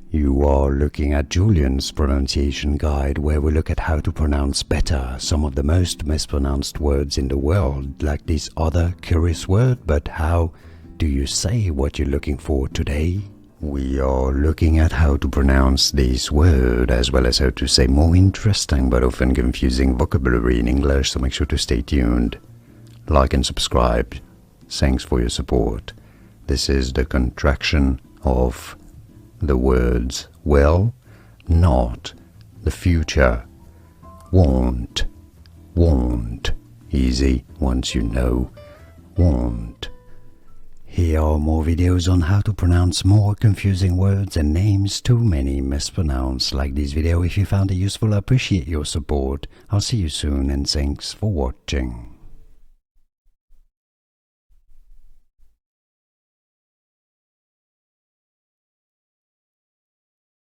You are looking at Julian's pronunciation guide, where we look at how to pronounce better some of the most mispronounced words in the world, like this other curious word. But how do you say what you're looking for today? We are looking at how to pronounce this word, as well as how to say more interesting but often confusing vocabulary in English, so make sure to stay tuned. Like and subscribe. Thanks for your support. This is the contraction of the words will, not, the future, won't, won't. Easy once you know, won't. Here are more videos on how to pronounce more confusing words and names too many mispronounced. Like this video if you found it useful. I appreciate your support. I'll see you soon and thanks for watching.